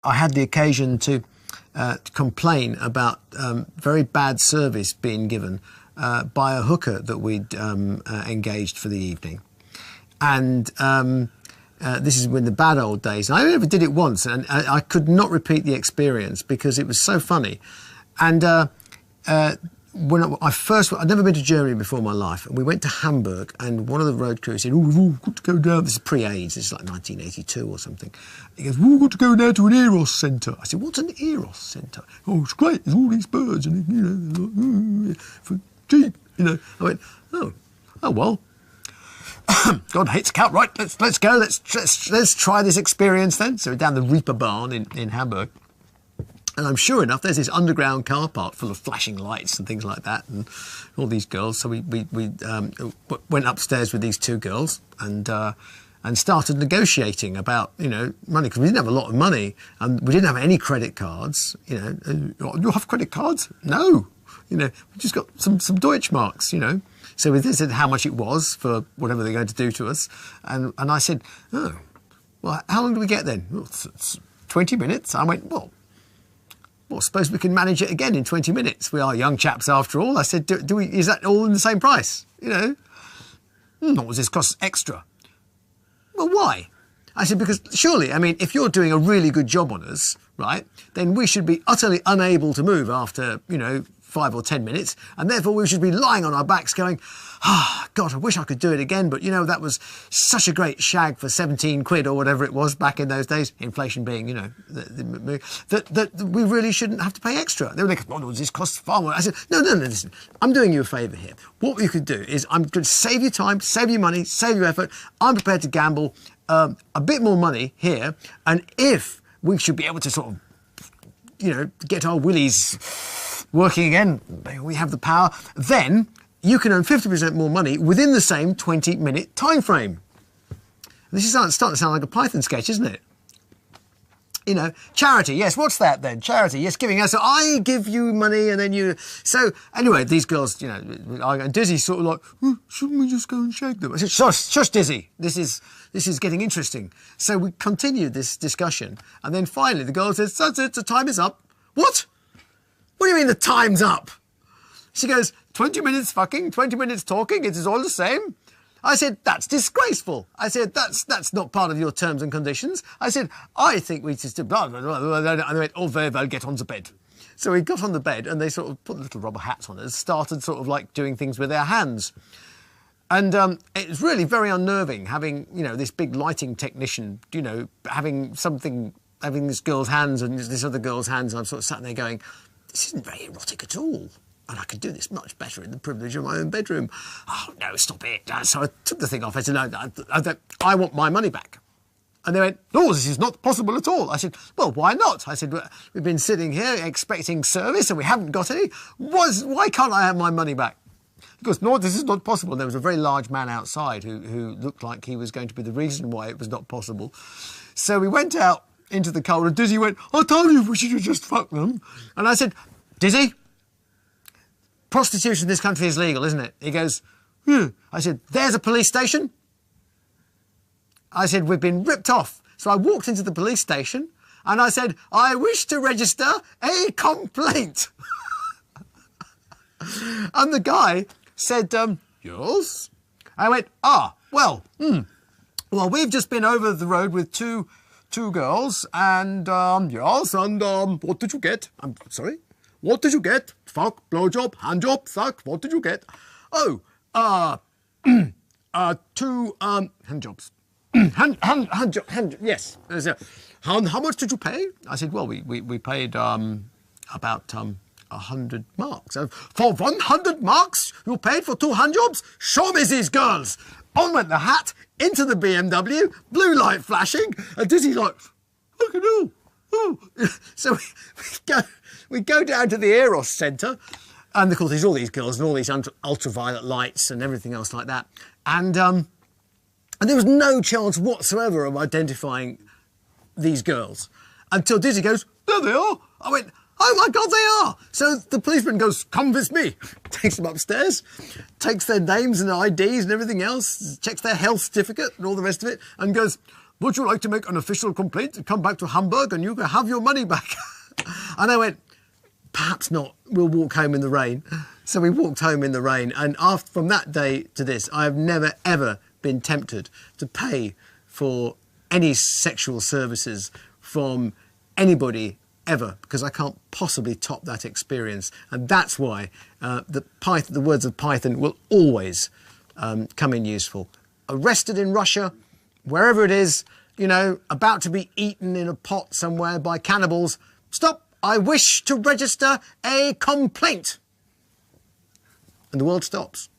I had the occasion to complain about very bad service being given by a hooker that we'd engaged for the evening. And this is in the bad old days. I only did it once, and I could not repeat the experience because it was so funny. And when I'd never been to Germany before in my life, and we went to Hamburg, and one of the road crew said, "Oh, we've got to go down." This is pre-AIDS. This is like 1982 or something. He goes, "We've got to go down to an Eros centre." I said, "What's an Eros centre?" "Oh, it's great. There's all these birds, and you know, for cheap." You know, I went, "Oh well." God hates cat, right? Let's go. Let's try this experience then. So we're down the Reeperbahn in Hamburg. And I'm sure enough, there's this underground car park full of flashing lights and things like that, and all these girls. So we went upstairs with these two girls and started negotiating about, you know, money, because we didn't have a lot of money and we didn't have any credit cards. You know, you have credit cards? No, you know, we just got some Deutschmarks, you know. So we said how much it was for whatever they're going to do to us, and I said, "Oh, well, how long do we get then?" "Well, it's 20 minutes. I went, "Well, suppose we can manage it again in 20 minutes. We are young chaps after all." I said, is that all in the same price? You know? "What does this cost extra?" "Well, why?" I said, "Because surely, I mean, if you're doing a really good job on us, right, then we should be utterly unable to move after, you know, 5 or 10 minutes, and therefore we should be lying on our backs going, God, I wish I could do it again, but, you know, that was such a great shag for 17 quid or whatever it was back in those days, inflation being, you know, that we really shouldn't have to pay extra." They were like, "Oh, this costs far more." I said, no, listen, I'm doing you a favour here. What you could do is I'm going to save you time, save you money, save you effort. I'm prepared to gamble a bit more money here, and if we should be able to sort of, you know, get our willies working again, we have the power, then you can earn 50% more money within the same 20-minute time frame. This is starting to sound like a Python sketch, isn't it? You know, charity, yes, what's that then? Charity, yes, giving us, so I give you money and then you... So, anyway, these girls, you know, and Dizzy's sort of like, "Shouldn't we just go and shake them?" I said, shush, Dizzy, this is getting interesting. So we continued this discussion, and then finally the girl says, "That's it, the time is up." "What? What do you mean the time's up?" She goes, 20 minutes fucking, 20 minutes talking, it is all the same. I said, "That's disgraceful." I said, that's not part of your terms and conditions. I said, "I think we just..." Blah, blah, blah, blah, blah. And they went, "Oh, very well, get on the bed." So we got on the bed and they sort of put little rubber hats on us, started sort of like doing things with their hands. And it was really very unnerving having, you know, this big lighting technician, you know, having this girl's hands and this other girl's hands, and I'm sort of sat there going, this isn't very erotic at all. And I could do this much better in the privilege of my own bedroom. "Oh, no, stop it." So I took the thing off. I said, "No, I want my money back." And they went, "No, this is not possible at all." I said, "Well, why not?" I said, "We've been sitting here expecting service and we haven't got any. Why can't I have my money back?" He goes, "No, this is not possible." There was a very large man outside who looked like he was going to be the reason why it was not possible. So we went out into the cold and Dizzy went, "I told you we should have just fucked them." And I said, "Dizzy, prostitution in this country is legal, isn't it?" He goes, "Hmm." I said, "There's a police station." I said, "We've been ripped off." So I walked into the police station and I said, "I wish to register a complaint." And the guy said, "Yes?" I went, "Well, we've just been over the road with two girls and, yes, and, what did you get?" "I'm sorry? What did you get?" "Fuck, blowjob, handjob, suck, what did you get?" "Oh, 2, handjobs." Hand, yes. How much did you pay?" I said, "Well, we paid, about, 100 marks. "For 100 marks? You paid for 2 handjobs? Show me these girls." On went the hat, into the BMW, blue light flashing, and Dizzy's like, "Fucking hell." Oh. So we go down to the Eros Centre, and of course there's all these girls and all these ultraviolet lights and everything else like that. And there was no chance whatsoever of identifying these girls until Dizzy goes, "There they are." I went, "Oh my God, they are!" So the policeman goes, "Come with me." Takes them upstairs, takes their names and IDs and everything else, checks their health certificate and all the rest of it, and goes, would you like to make an official complaint? Come back to Hamburg and you can have your money back. And I went, perhaps not. We'll walk home in the rain. So we walked home in the rain. And from that day to this, I have never, ever been tempted to pay for any sexual services from anybody ever, because I can't possibly top that experience. And that's why the words of Python will always come in useful. Arrested in Russia, wherever it is, you know, about to be eaten in a pot somewhere by cannibals. Stop, I wish to register a complaint. And the world stops.